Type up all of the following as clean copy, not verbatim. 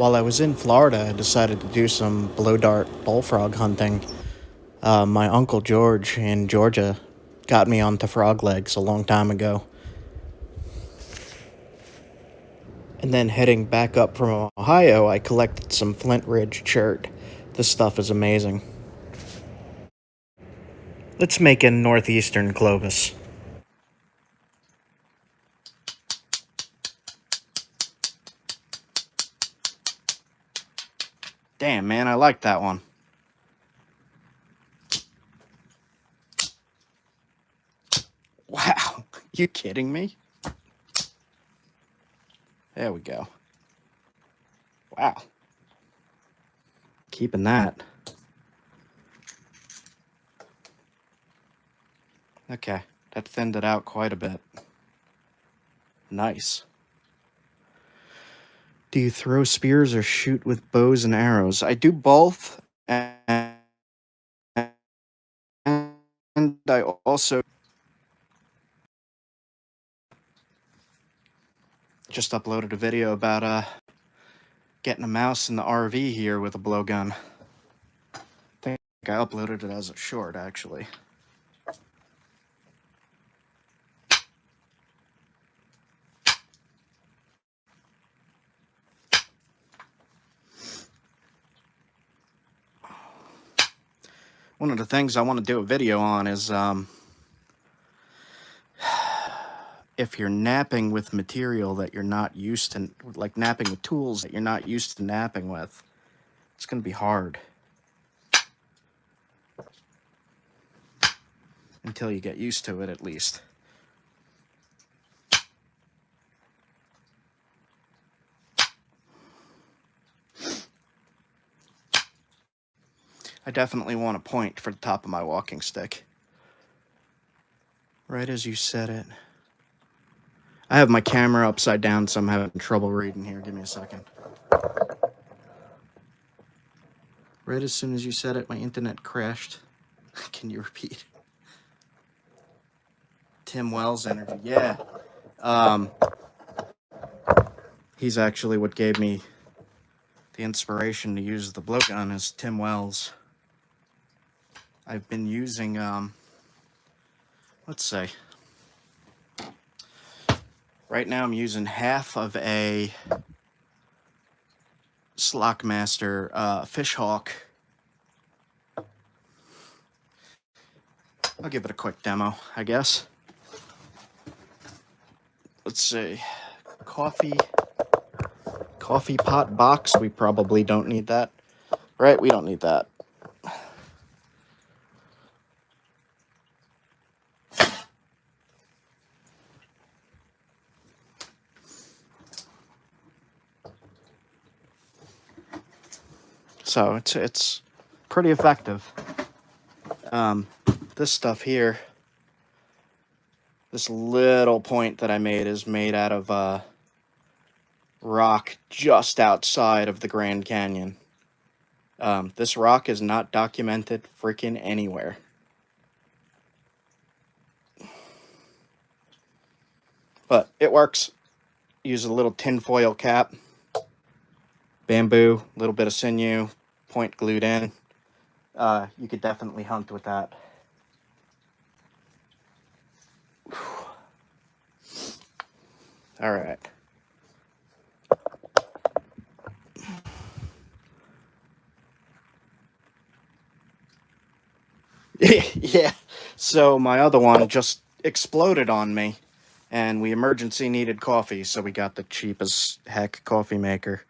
While I was in Florida, I decided to do some blow dart bullfrog hunting. My uncle George in Georgia got me onto frog legs a long time ago. And then heading back up from Ohio, I collected some Flint Ridge chert. This stuff is amazing. Let's make a northeastern Clovis. Damn, man, I like that one. Wow, you kidding me? There we go. Wow. Keeping that. Okay, that thinned it out quite a bit. Nice. Do you throw spears or shoot with bows and arrows? I do both, and I also just uploaded a video about getting a mouse in the RV here with a blowgun. I think I uploaded it as a short, actually. One of the things I want to do a video on is if you're napping with material that you're not used to, like napping with tools that you're not used to napping with, it's going to be hard until you get used to it, at least. I definitely want a point for the top of my walking stick. Right as you said it. I have my camera upside down, so I'm having trouble reading here. Give me a second. Right as soon as you said it, my internet crashed. Can you repeat? Tim Wells energy. Yeah. He's actually what gave me the inspiration to use the blowgun is Tim Wells. I've been using, let's say, right now I'm using half of a Slockmaster Fishhawk. I'll give it a quick demo, I guess. Let's see, coffee pot box. We probably don't need that, right? We don't need that. So it's pretty effective. This stuff here, this little point that I made is made out of rock just outside of the Grand Canyon. This rock is not documented freaking anywhere. But it works. Use a little tinfoil cap, bamboo, a little bit of sinew, point glued in. You could definitely hunt with that. All right. Yeah, so my other one just exploded on me, and we emergency needed coffee, so we got the cheap as heck coffee maker.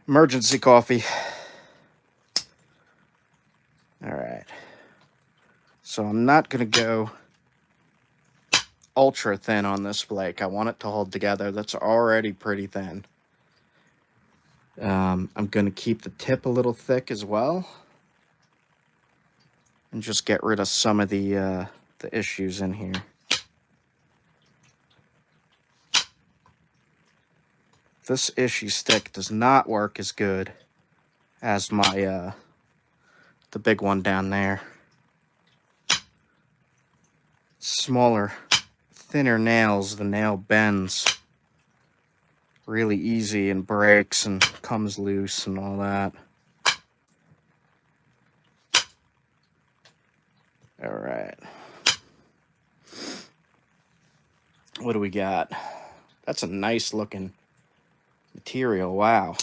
Emergency coffee. All right. So I'm not going to go ultra thin on this flake. I want it to hold together. That's already pretty thin. I'm going to keep the tip a little thick as well, and just get rid of some of the issues in here. This issue stick does not work as good as my the big one down there. Smaller, thinner nails, the nail bends really easy and breaks and comes loose and all that. All right. What do we got? That's a nice looking material. Wow.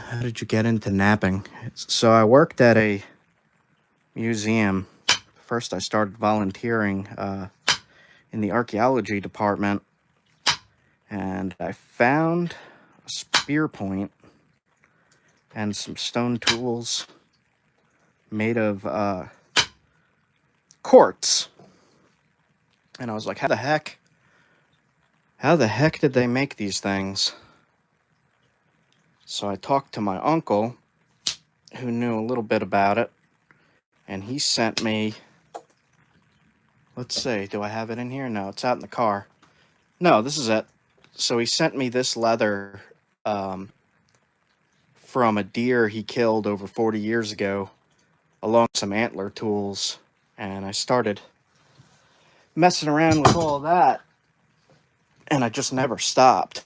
How did you get into napping? So I worked at a museum. First, I started volunteering in the archaeology department, and I found a spear point and some stone tools made of quartz. And I was like, how the heck did they make these things? So I talked to my uncle, who knew a little bit about it, and he sent me, let's see, do I have it in here? No, it's out in the car. No, this is it. So he sent me this leather from a deer he killed over 40 years ago, along with some antler tools, and I started messing around with all that, and I just never stopped.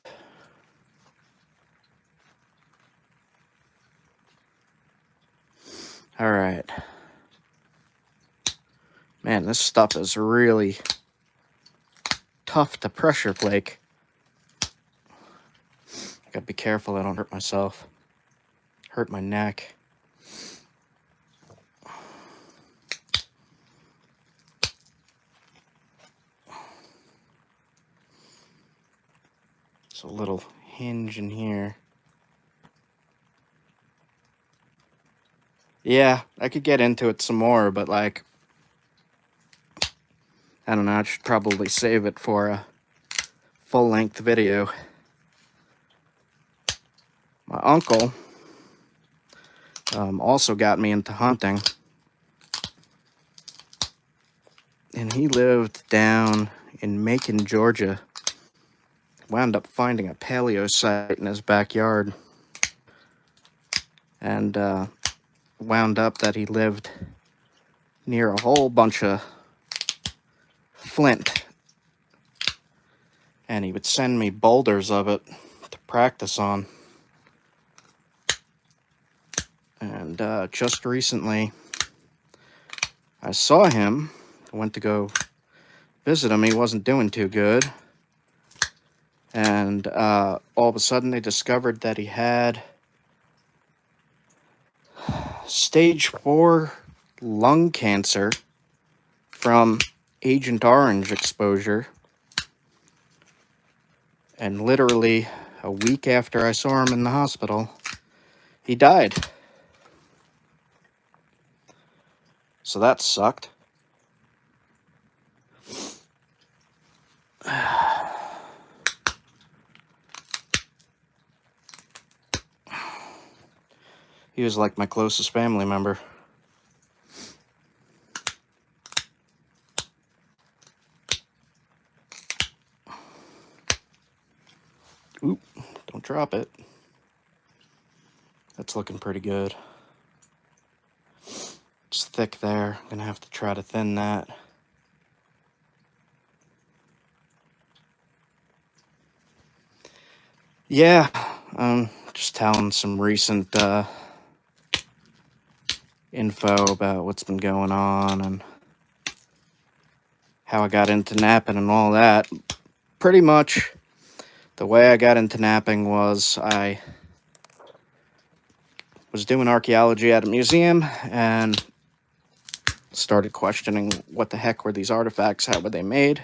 All right. Man, this stuff is really tough to pressure flake. I gotta be careful I don't hurt myself. Hurt my neck. There's a little hinge in here. Yeah, I could get into it some more, but like, I don't know, I should probably save it for a full-length video. My uncle also got me into hunting, and he lived down in Macon, Georgia. Wound up finding a paleo site in his backyard, and wound up that he lived near a whole bunch of flint, and he would send me boulders of it to practice on. And just recently I saw him. I went to go visit him. He wasn't doing too good, and all of a sudden they discovered that he had stage 4 lung cancer from Agent Orange exposure. And literally a week after I saw him in the hospital, he died. So that sucked. He was like my closest family member. Oop, don't drop it. That's looking pretty good. It's thick there. I'm gonna have to try to thin that. Yeah, just telling some recent info about what's been going on and how I got into napping and all that. Pretty much the way I got into napping was I was doing archaeology at a museum and started questioning what the heck were these artifacts, how were they made,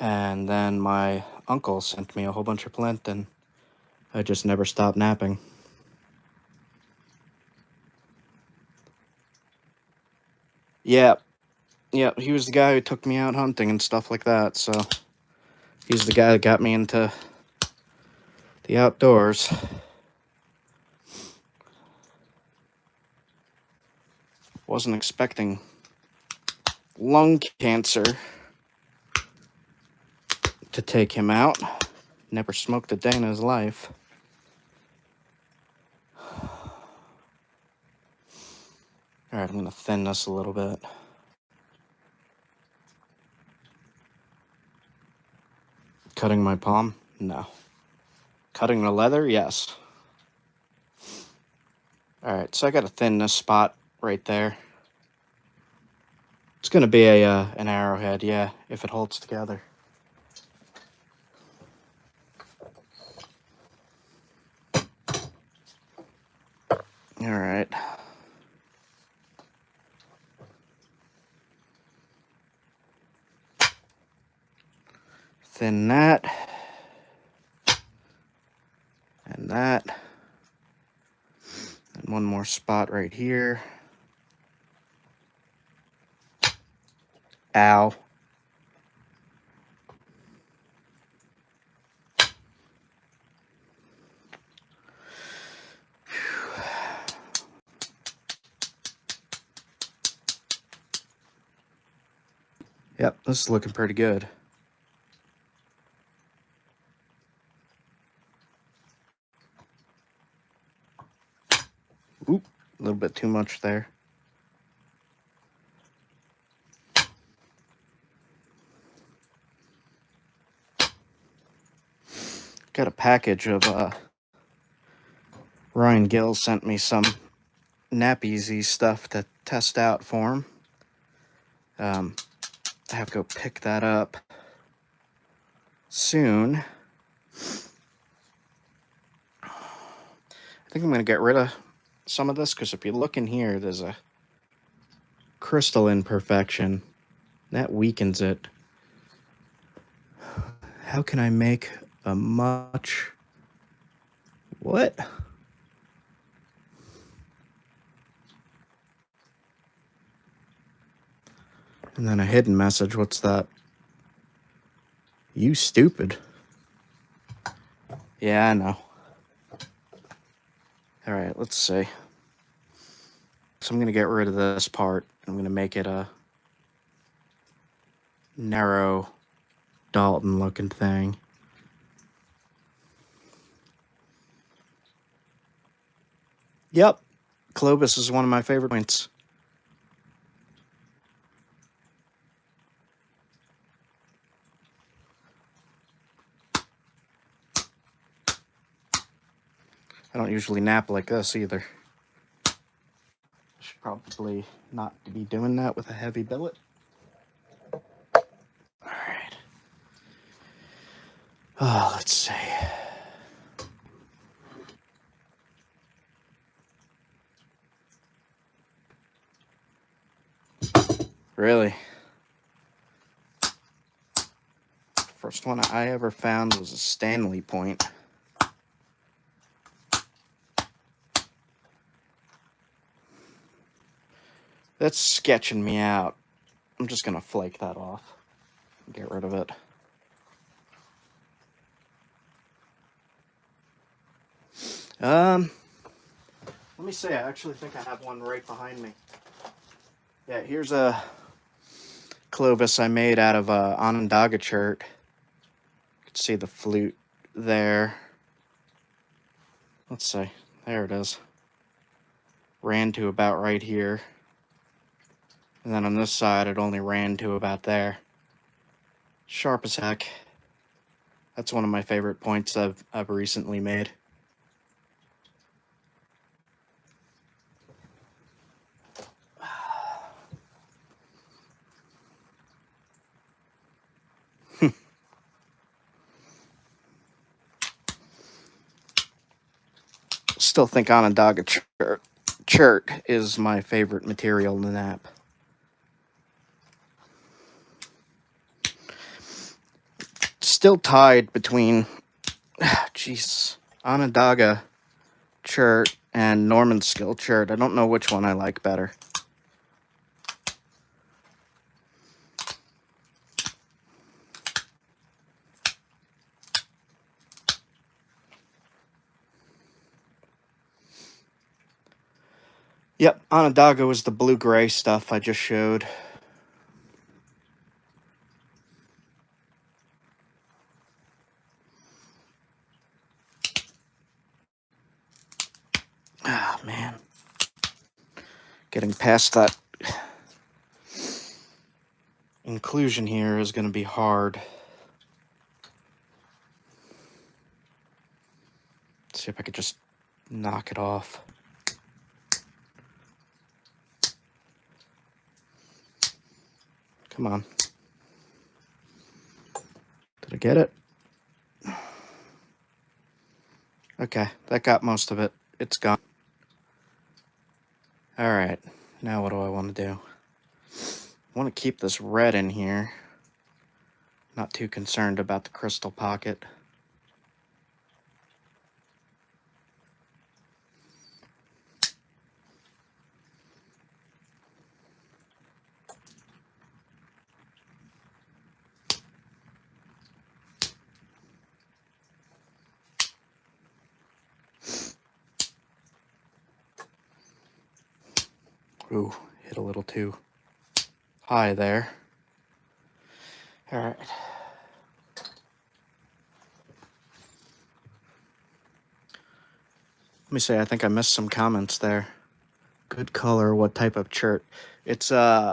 and then my uncle sent me a whole bunch of flint, and I just never stopped napping. Yeah, he was the guy who took me out hunting and stuff like that, so he's the guy that got me into the outdoors. Wasn't expecting lung cancer to take him out. Never smoked a day in his life. Alright, I'm going to thin this a little bit. Cutting my palm? No. Cutting the leather? Yes. Alright, so I got to thin this spot right there. It's going to be an arrowhead, yeah, if it holds together. Alright. Thin that. And that. And one more spot right here. Ow. Yep, this is looking pretty good. Oop, a little bit too much there. Got a package of, Ryan Gill sent me some Nappy stuff to test out for him. I have to go pick that up soon. I think I'm going to get rid of some of this, because if you look in here, there's a crystal imperfection. That weakens it. How can I make a much... What? And then a hidden message. What's that? You stupid. Yeah, I know. Alright, let's see. So I'm going to get rid of this part. I'm going to make it a narrow Dalton looking thing. Yep, Clovis is one of my favorite points. I don't usually nap like this either. I should probably not be doing that with a heavy billet. Alright. Oh, let's see. Really? First one I ever found was a Stanley point. That's sketching me out. I'm just gonna flake that off. Get rid of it. Let me see. I actually think I have one right behind me. Yeah, here's a Clovis I made out of Onondaga chert. You can see the flute there. Let's see. There it is. Ran to about right here. And then on this side, it only ran to about there. Sharp as heck. That's one of my favorite points I've recently made. Still think Onondaga chert is my favorite material to nap. Still tied between, jeez, Onondaga chert and Norman Skill chert. I don't know which one I like better. Yep, Onondaga was the blue-gray stuff I just showed. Ah, man. Getting past that inclusion here is going to be hard. Let's see if I could just knock it off. Come on. Did I get it? Okay, that got most of it. It's gone. Alright, now what do I want to do? I want to keep this red in here. Not too concerned about the crystal pocket. Ooh, hit a little too high there. Alright. Let me say, I think I missed some comments there. Good color, what type of chert? It's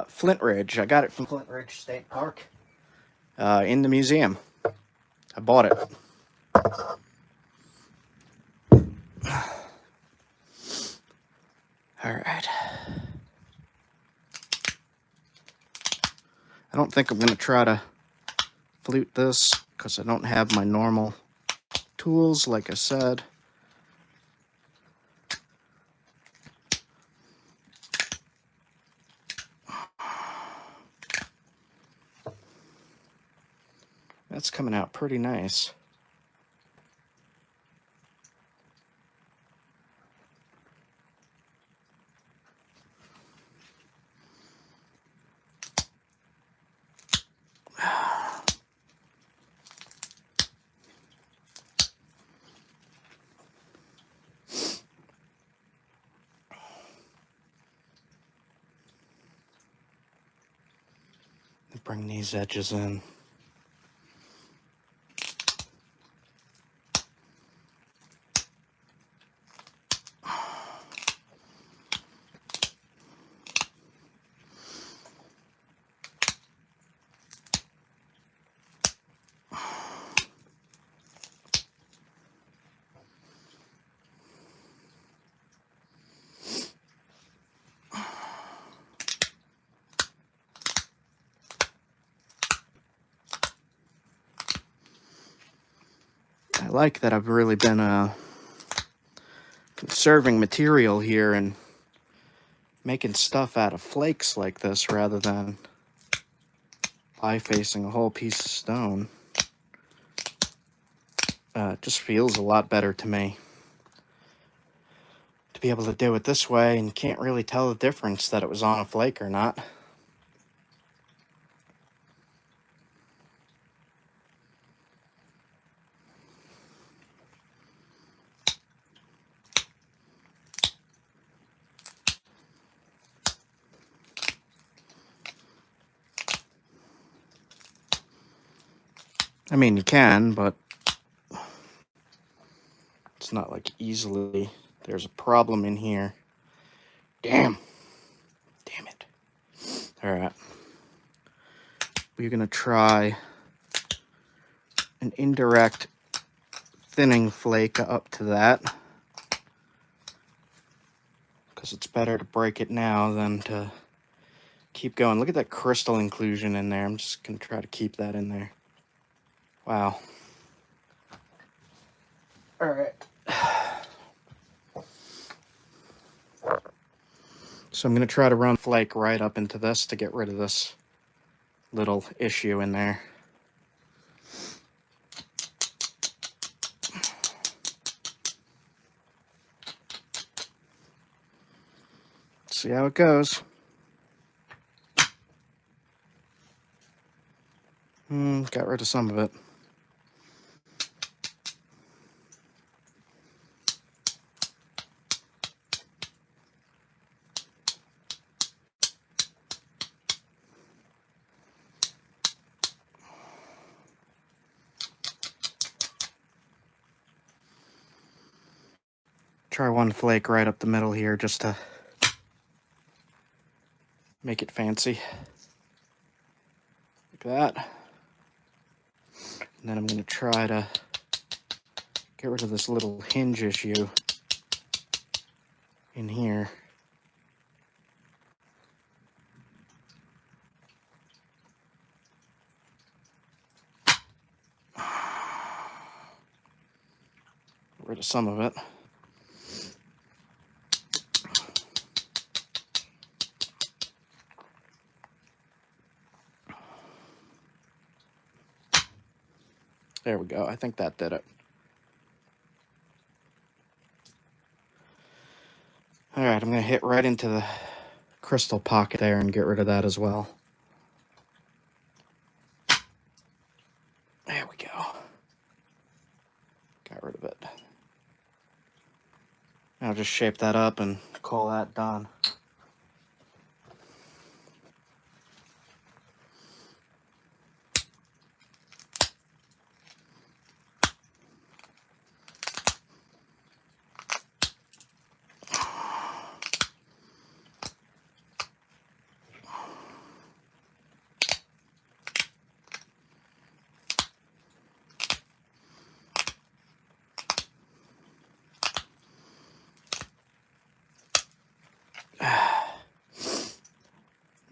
Flint Ridge. I got it from Flint Ridge State Park. In the museum. I bought it. Alright. I don't think I'm going to try to flute this because I don't have my normal tools, like I said. That's coming out pretty nice. Bring these edges in. I like that I've really been conserving material here and making stuff out of flakes like this rather than eye facing a whole piece of stone. It just feels a lot better to me to be able to do it this way, and can't really tell the difference that it was on a flake or not. I mean, you can, but it's not like easily. There's a problem in here. Damn it. Alright. We're going to try an indirect thinning flake up to that, because it's better to break it now than to keep going. Look at that crystal inclusion in there. I'm just going to try to keep that in there. Wow. Alright. So I'm going to try to run flake right up into this to get rid of this little issue in there. See how it goes. Got rid of some of it. Try one flake right up the middle here just to make it fancy. Like that. And then I'm going to try to get rid of this little hinge issue in here. Get rid of some of it. There we go. I think that did it. All right, I'm going to hit right into the crystal pocket there and get rid of that as well. There we go. Got rid of it. I'll just shape that up and call that done.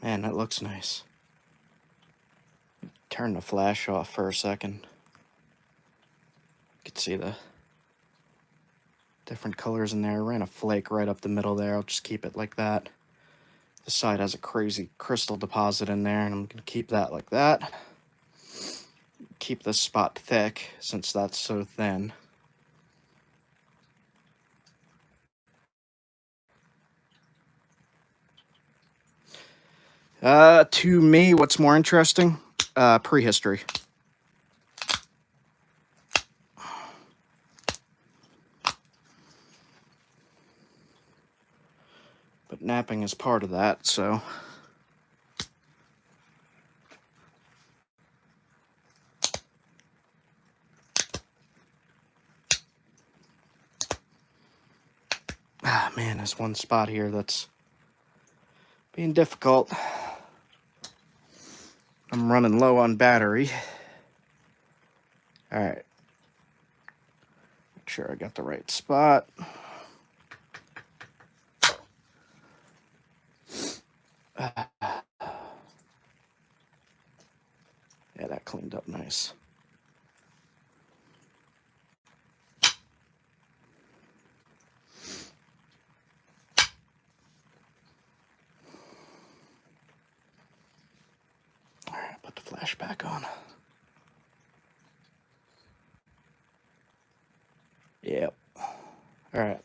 Man, that looks nice. Turn the flash off for a second. You can see the different colors in there. I ran a flake right up the middle there. I'll just keep it like that. This side has a crazy crystal deposit in there, and I'm going to keep that like that. Keep this spot thick since that's so thin. To me, what's more interesting? Prehistory. But knapping is part of that, so... Ah, man, there's one spot here that's being difficult. I'm running low on battery. Alright. Make sure I got the right spot. Yeah, that cleaned up nice. Alright, put the flash back on. Yep. Alright.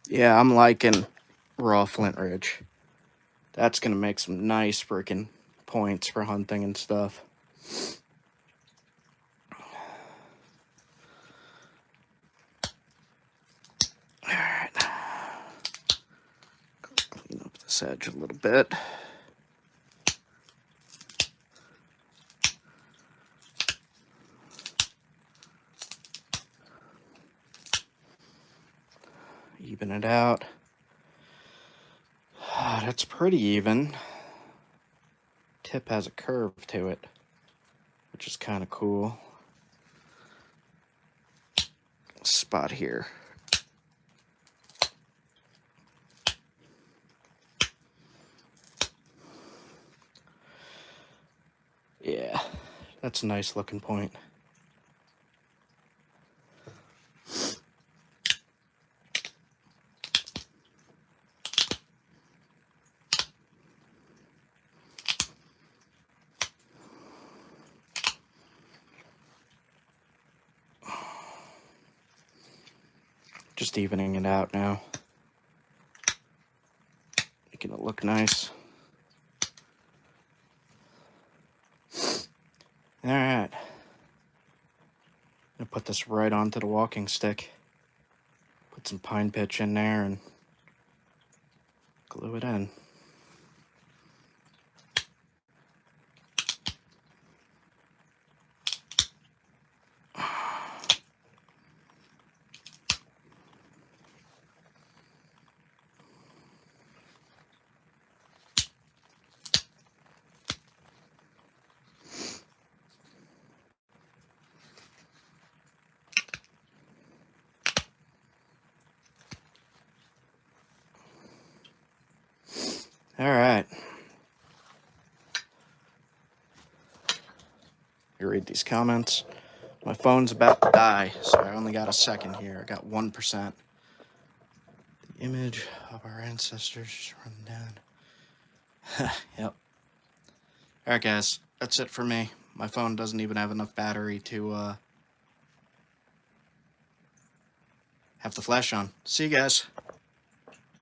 Yeah, I'm liking raw Flint Ridge. That's gonna make some nice freaking points for hunting and stuff. Alright. Clean up this edge a little bit. Even it out. That's pretty even. Tip has a curve to it, which is kind of cool. Spot here. Yeah, that's a nice looking point. Just evening it out now. Making it look nice. Alright. I'm gonna put this right onto the walking stick. Put some pine pitch in there and glue it in. Alright. You read these comments. My phone's about to die, so I only got a second here. I got 1%. The image of our ancestors run down. Yep. Alright, guys. That's it for me. My phone doesn't even have enough battery to have the flash on. See you guys.